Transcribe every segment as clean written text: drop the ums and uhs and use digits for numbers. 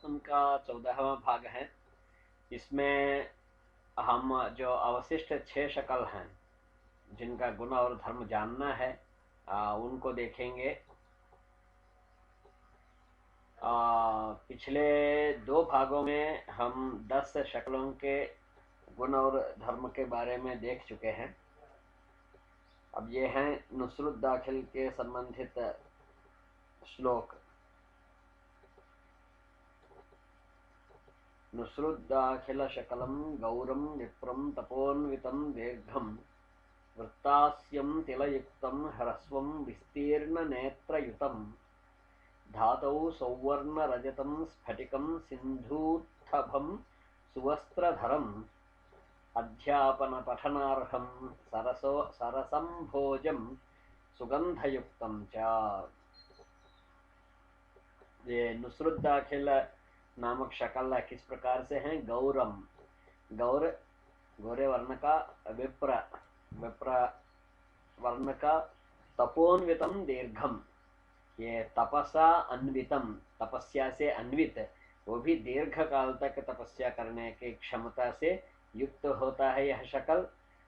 उनका 14वां भाग है। इसमें हम जो अवशिष्ट 6 शकल हैं जिनका गुण और धर्म जानना है उनको देखेंगे। पिछले 2 भागों में हम 10 शक्लों के गुण और धर्म के बारे में देख चुके हैं। अब ये हैं नुस्रुद्दाखिल के संबंधित श्लोक। नुस्रुद्दाखिल शकलम गौरम विप्रम तपोन्वितम दीर्घम वृत्तास्यं तिलयुक्तं ह्रस्वं विस्तीर्ण नेत्रयुतं धातौ सौवर्ण रजतं स्फटिकं सिन्धूत्थभं सुवस्त्रधरम् अध्यापन पठनार्हं सरसंभोजं सुगंधयुक्तं च। ये नुस्रुद्दाखिल नामक शकल किस प्रकार से हैं? गौरम, गौर गोरे वर्ण का, विप्र विप्र वर्ण का, तपोन्वितम दीर्घम, ये तपसा अन्वितम, तपस्या से अन्वित, वो भी दीर्घ काल तक तपस्या करने की क्षमता से युक्त होता है यह शकल।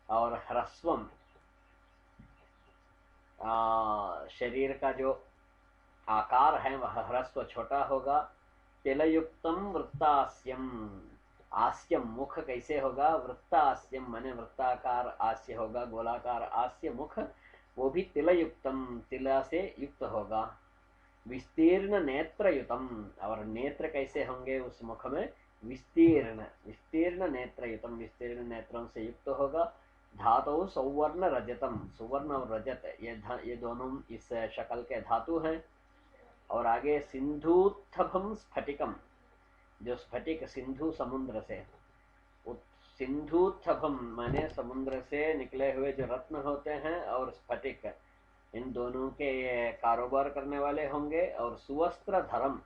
और ह्रस्वम, शरीर का जो आकार है वह ह्रस्व छोटा होगा। तिलयुक्तम वृत्तास्यम, आस्यम मुख कैसे होगा? वृत्तास्यम माने वृत्ताकार आस्य होगा, गोलाकार आस्य मुख, वो भी तिलयुक्तम, तिला से युक्त होगा। विस्तीर्ण नेत्रयुतम, और नेत्र कैसे होंगे उस मुख में? विस्तीर्ण, विस्तीर्ण नेत्रयुतम, विस्तीर्ण नेत्रों से युक्त होगा। धातु सौवर्ण रजतम, सुवर्ण और रजत ये दोनों इस शकल के धातु हैं। और आगे सिंधुत्थभम स्फटिकम, जो स्फटिक सिंधु समुद्र से, सिंधुत्थभम माने समुद्र से निकले हुए जो रत्न होते हैं, और स्फटिक, इन दोनों के कारोबार करने वाले होंगे। और सुवस्त्र धर्म,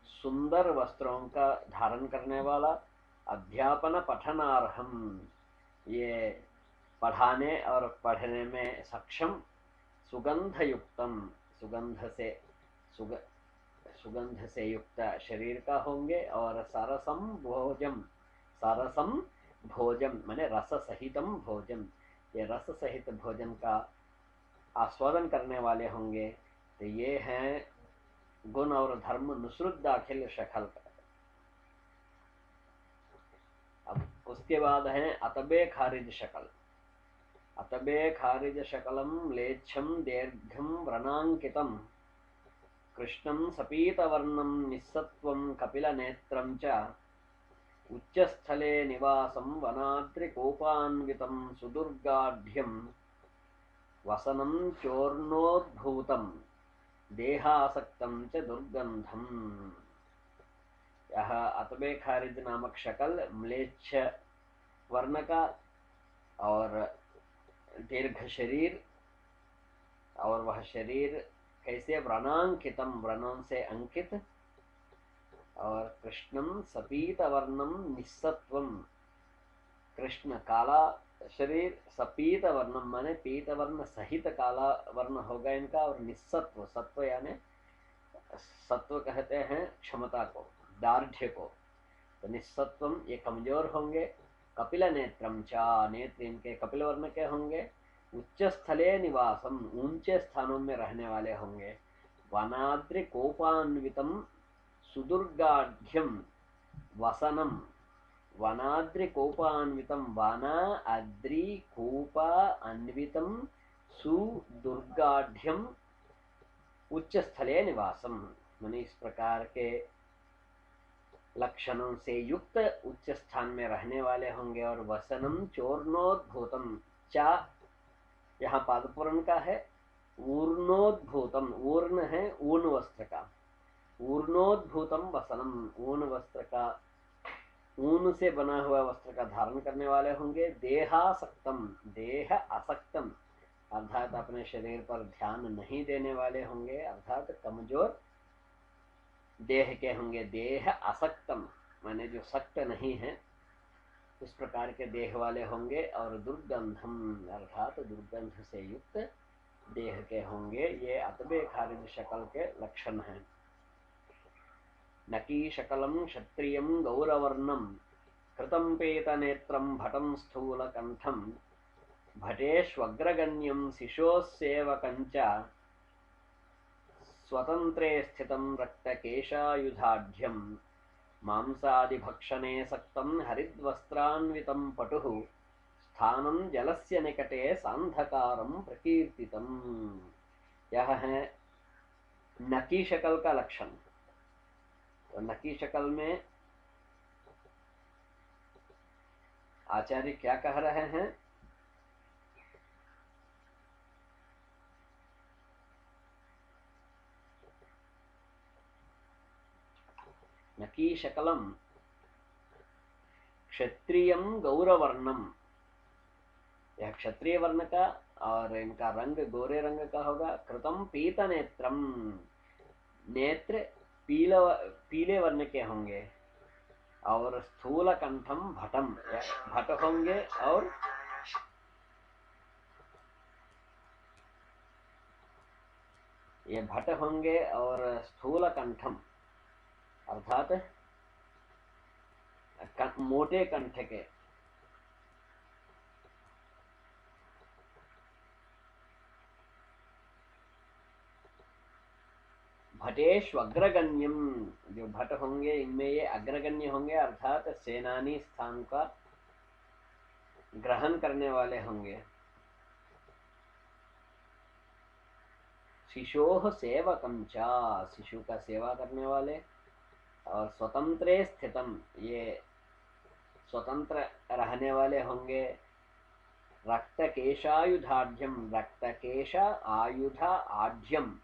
सुंदर वस्त्रों का धारण करने वाला। अध्यापन पठनार्हम, ये पढ़ाने और पढ़ने में सक्षम। सुगंध युक्तम, सुगंध से युक्त शरीर का होंगे। और सारसम भोजम, सारसम भोजम माने रस सहितम भोजन, ये रस सहित भोजन का आस्वादन करने वाले होंगे। तो ये हैं गुण और धर्म नुस्रुद्दाखिल शकल। अब उसके बाद है अतबे खारिज शकल। अतबे खारिज शकलम म्लेच्छम दीर्घम व्रणांकितम कृष्णं सपीतवर्णं निस्सत्वं कपिलनेत्रं च उच्चस्थले निवासं वनाद्रिकोपान्वितं सुदुर्गाढ्यं वसनं चोर्णोद्भूतं देहासक्तं च दुर्गंधम्। यह अतबे खारिज नामक शकल म्लेच्छ वर्ण का और दीर्घ शरीर, और वह शरीर कैसे? व्रणांकितम, व्रणों से अंकित। और कृष्णम सपीत वर्णम निस्सत्वम, कृष्ण काला शरीर, सपीत वर्णम माने पीत वर्ण सहित काला वर्ण होगा इनका। और निस्सत्व, सत्व यानी सत्व कहते हैं क्षमता को, दार्ढ्य को। तो निस्सत्वम, ये कमजोर होंगे। कपिल नेत्रम चा, नेत्र इनके कपिल वर्ण के होंगे। उच्च स्थले निवासम, ऊंचे स्थानों में रहने वाले होंगे। वनाद्रि कोपान्वितम सुदुर्गाढ्यम वसनम, वनाद्रि कोपान्वितम, वना अद्रि कोप अन्वितम सुदुर्गाढ्यम उच्च स्थले निवासम, माने इस प्रकार के लक्षणों से युक्त उच्च स्थान में रहने वाले होंगे। और वसनम चोर्णोद्भूतम, चा यहाँ पादपूर्ण का है। ऊर्णोद्भूतम, ऊर्ण है ऊन वस्त्र का, ऊर्णोद्भूतम वसनम, ऊन वस्त्र का, ऊन से बना हुआ वस्त्र का धारण करने वाले होंगे। देहासक्तम, देह असक्तम अर्थात अपने शरीर पर ध्यान नहीं देने वाले होंगे, अर्थात कमजोर देह के होंगे। देह असक्तम माने जो सक्त नहीं है, इस प्रकार के देह वाले होंगे। और दुर्गंधम अर्थात दुर्गंध से युक्त देह के होंगे। ये अतबे खारिज शकल के लक्षण हैं। नकीशकलं क्षत्रियं गौरवर्णं कृतं पेतनेत्रं भटं स्थूलकण्ठं भटेष्वग्रगण्यं शिशोस्सेवकं च स्वतन्त्रे स्थितं रक्तकेशायुधाढ्यं मांसादिभक्षणे सक्तं हरिद्वस्त्रान्वितं पटुः स्थानं जलस्य निकटे सांधकारं प्रकीर्तितम्। यह है नकी शक्ल का लक्षण। तो नकी शक्ल में आचार्य क्या कह रहे हैं? नकी शकलम क्षत्रियम गौरवर्णम, यह क्षत्रिय वर्ण का और इनका रंग गोरे रंग का होगा। कृतम पीत नेत्रम, नेत्र पीले वर्ण के होंगे। और स्थूल कंठम भटम, भट होंगे। और ये भट होंगे और स्थूल कंठम अर्थात मोटे कंठ के। भटेश अग्रगण्यम, जो भट होंगे इनमें ये अग्रगण्य होंगे अर्थात सेनानी स्थान का ग्रहण करने वाले होंगे। शिशोह सेवकम चा, शिशु का सेवा करने वाले। और स्वतंत्रे स्थितम, ये स्वतंत्र रहने वाले होंगे। रक्तकेशायुधाढ्यम, रक्तकेश आयुध आढ्यम,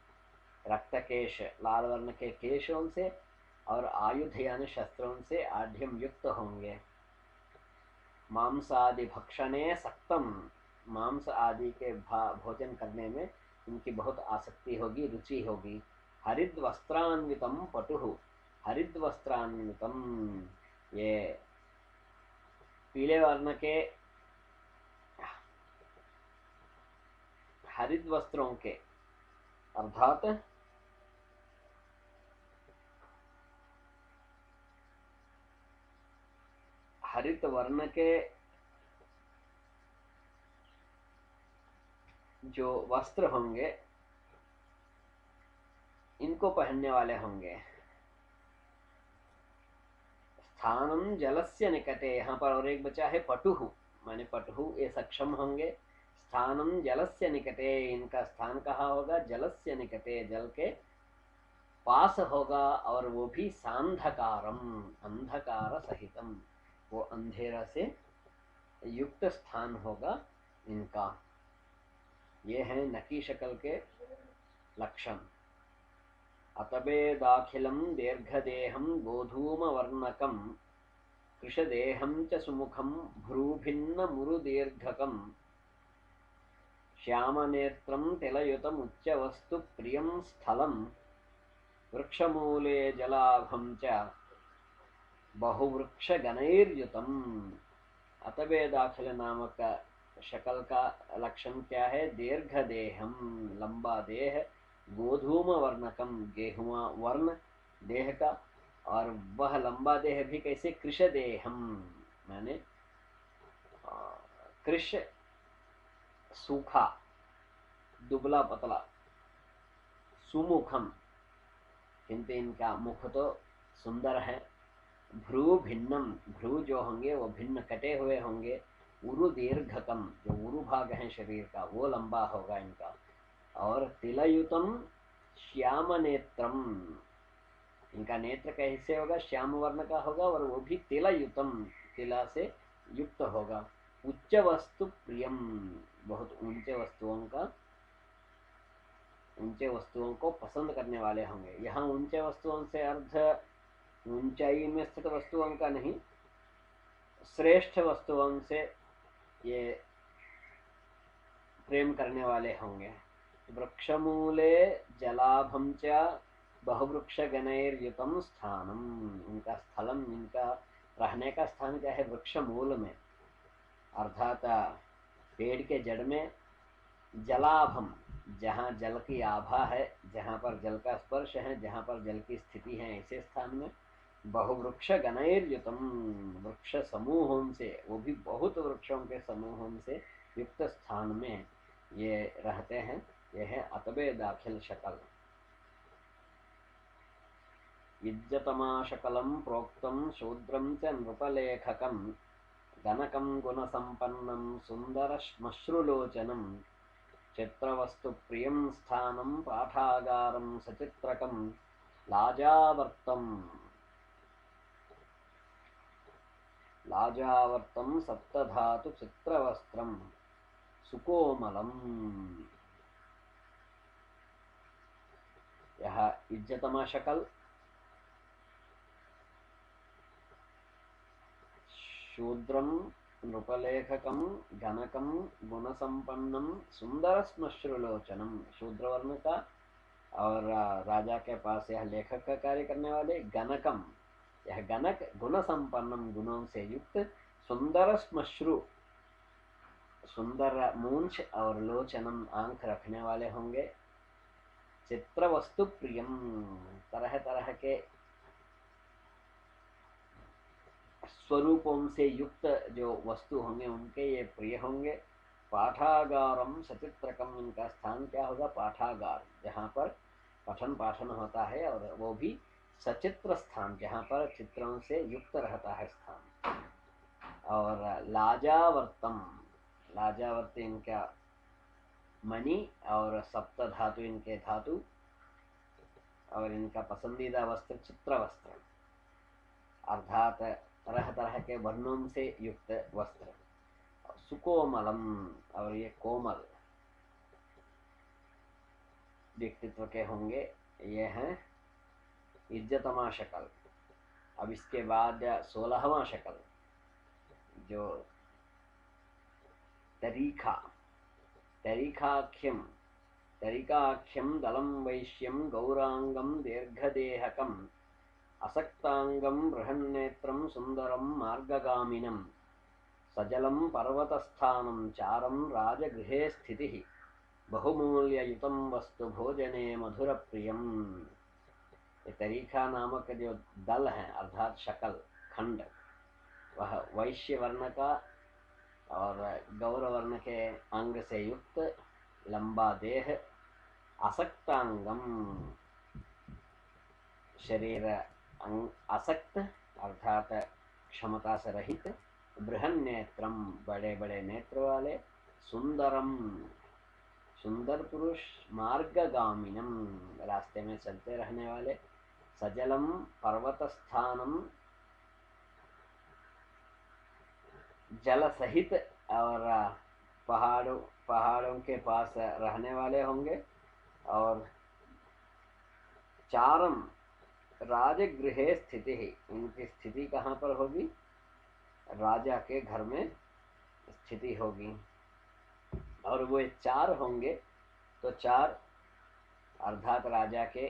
रक्तकेश लाल वर्ण के केशों से और आयुध यानी शस्त्रों से आढ्यम युक्त होंगे। मांसादि भक्षणे सक्तम, मांस आदि के भोजन करने में इनकी बहुत आसक्ति होगी, रुचि होगी। हरिद वस्त्रान्वितम पटुः, हरिद वस्त्रान्वितम, ये पीले वर्ण के हरिद वस्त्रों के अर्थात हरित वर्ण के जो वस्त्र होंगे इनको पहनने वाले होंगे। स्थानम जलस्य निकटे, यहाँ पर और एक बचा है पटुः, माने पटुः ये सक्षम होंगे। स्थानम जलस्य निकटे, इनका स्थान कहाँ होगा? जलस्य निकटे, जल के पास होगा। और वो भी सांधकारम, अंधकार सहितम, वो अंधेरा से युक्त स्थान होगा इनका। ये है नकी शक्ल के लक्षण। अतवेदाखिलं दीर्घदेहं गोधूमवर्णकं कृशदेहं च सुमुखं भ्रूभिन्नमुरुदीर्घकं श्यामनेत्रं तिलयुतमुच्चवस्तु प्रियं स्थलं वृक्षमूले जलाभं च बहुवृक्षगणैर्युतम्। अतवेदाखिल नामक शकल का लक्षण क्या है? दीर्घदेहम, लंबा देह। गोधूम वर्णकम, गेहुआ वर्ण देह का। और वह लंबा देह भी कैसे? कृश देहम, माने कृश सूखा दुबला पतला। सुमुखम, किंतु इनका मुख तो सुंदर है। भ्रू भिन्नम, भ्रू जो होंगे वो भिन्न कटे हुए होंगे। उरु दीर्घकम, जो उरु भाग है शरीर का वो लंबा होगा इनका। और तिलयुतम श्याम नेत्रम, इनका नेत्र कैसे होगा? श्याम वर्ण का होगा और वो भी तिलयुतम, तिला से युक्त होगा। उच्च वस्तु प्रियम, बहुत ऊंचे वस्तुओं को पसंद करने वाले होंगे। यहाँ ऊंचे वस्तुओं से अर्थ ऊंचाई में स्थित वस्तुओं का नहीं, श्रेष्ठ वस्तुओं से ये प्रेम करने वाले होंगे। वृक्षमूले जलाभं च बहुवृक्षगणैर्युतं स्थानम, इनका स्थलम, इनका रहने का स्थान क्या है? वृक्षमूल में, अर्थात पेड़ के जड़ में। जलाभम, जहाँ जल की आभा है, जहाँ पर जल का स्पर्श है, जहाँ पर जल की स्थिति है, ऐसे स्थान में। बहुवृक्ष गणैर्युतम, वृक्ष समूहों से, वो भी बहुत वृक्षों के समूहों से युक्त स्थान में ये रहते हैं। यह है अतबे दाखिल शकल। युज्यतमा शकलम प्रोक्तम शूद्रम च नृपलेखकम, गणकं गुणसम्पन्नं सुन्दरश्मश्रुलोचनं, चित्रवस्तुप्रियं स्थानं पाठागारं सचित्रकं, लाजावर्तं सप्तधातु चित्रवस्त्रं सुकोमलम्। यह इज्जतमा शकल, शूद्रं नृपलेखकं गणकं गुणसंपन्नं सुंदरश्मश्रुलोचनम, शूद्र वर्ण का और राजा के पास यह लेखक का कार्य करने वाले। गणकम, यह गणक गुण संपन्नम, गुणों से युक्त। सुंदर श्मश्रु, सुंदर मूंछ और लोचनम, आंख रखने वाले होंगे। चित्र वस्तु प्रियम, तरह तरह के स्वरूपों से युक्त जो वस्तु होंगे उनके ये प्रिय होंगे। पाठागारम सचित्रकम, इनका स्थान क्या होगा? पाठागार, जहाँ पर पठन पाठन होता है, और वो भी सचित्र स्थान, जहाँ पर चित्रों से युक्त रहता है स्थान। और लाजावर्तम, लाजावर्त इनका मणि और सप्त धातु इनके धातु, और इनका पसंदीदा वस्त्र चित्र वस्त्र, अर्थात तरह तरह के वर्णों से युक्त वस्त्र। सुकोमलम, और ये कोमल व्यक्तित्व के होंगे। ये हैं इज्जतमा शकल। अब इसके बाद 16वां शकल जो तरीखा, तरीखाख्यम, तरीकाख्यम दलं वैश्यम गौरांगम दीर्घदेहकम, असक्तांगम बृहन्नेत्रम सुंदरम मार्गगामिनम, सजलं पर्वतस्थानं चारं राजगृहे स्थितिः, बहुमूल्ययुतं वस्तु भोजने मधुरप्रियम। ये तरीखा नामक जो दल है अर्थात शकल खंड, वह वैश्य वर्ण का और गौर वर्ण के अंग से युक्त, लंबा देह, असक्तांगम, शरीर असक्त अर्थात क्षमता से रहित, बृहन्नेत्रम, बड़े बड़े नेत्र वाले, सुंदरम, सुंदर पुरुष, मार्गगामिनम, रास्ते में चलते रहने वाले, सजलम, पर्वत स्थानम, जल सहित और पहाड़ों के पास रहने वाले होंगे। और चारम, राजगृहे स्थिति, इनकी स्थिति कहाँ पर होगी? राजा के घर में स्थिति होगी। और वो चार होंगे, तो चार अर्थात राजा के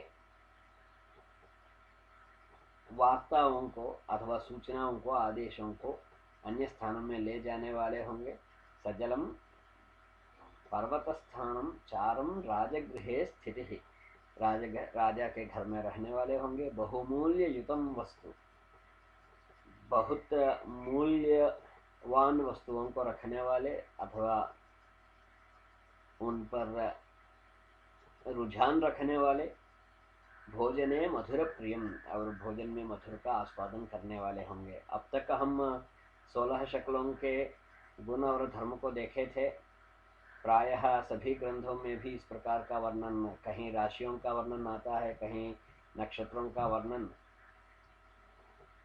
वार्ताओं को अथवा सूचनाओं को, आदेशों को अन्य स्थानों में ले जाने वाले होंगे। सजलम पर्वत स्थानम चारम राजगृहे स्थिति, राजा के घर में रहने वाले होंगे। बहुमूल्य युतम वस्तु, बहुत मूल्यवान वस्तुओं को रखने वाले अथवा उन पर रुझान रखने वाले। भोजने मधुर प्रियम, और भोजन में मधुर का आस्वादन करने वाले होंगे। अब तक हम 16 शक्लों के गुण और धर्म को देखे थे। प्रायः सभी ग्रंथों में भी इस प्रकार का वर्णन, कहीं राशियों का वर्णन आता है, कहीं नक्षत्रों का वर्णन,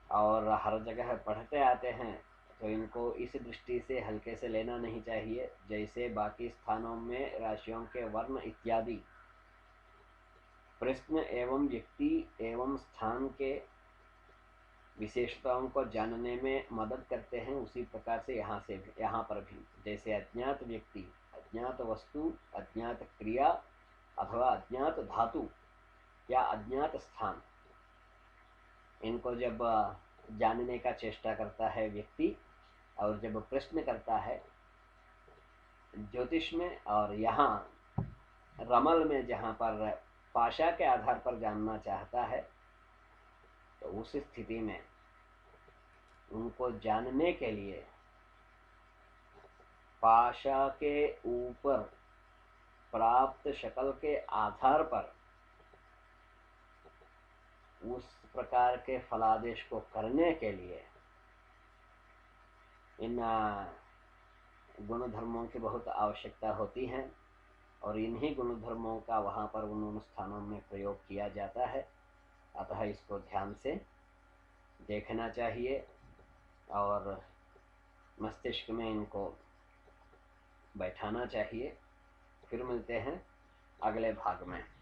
और हर जगह पढ़ते आते हैं। तो इनको इस दृष्टि से हल्के से लेना नहीं चाहिए। जैसे बाकी स्थानों में राशियों के वर्ण इत्यादि प्रश्न एवं व्यक्ति एवं स्थान के विशेषताओं को जानने में मदद करते हैं, उसी प्रकार से यहाँ पर भी जैसे अज्ञात व्यक्ति, अज्ञात वस्तु, अज्ञात क्रिया अथवा अज्ञात धातु या अज्ञात स्थान, इनको जब जानने का चेष्टा करता है व्यक्ति, और जब प्रश्न करता है ज्योतिष में, और यहाँ रमल में जहाँ पर पाशा के आधार पर जानना चाहता है, तो उस स्थिति में उनको जानने के लिए पाशा के ऊपर प्राप्त शकल के आधार पर उस प्रकार के फलादेश को करने के लिए इन गुण धर्मों की बहुत आवश्यकता होती है और इन्हीं गुण धर्मों का वहाँ पर उन स्थानों में प्रयोग किया जाता है। अतः इसको ध्यान से देखना चाहिए और मस्तिष्क में इनको बैठाना चाहिए। फिर मिलते हैं अगले भाग में।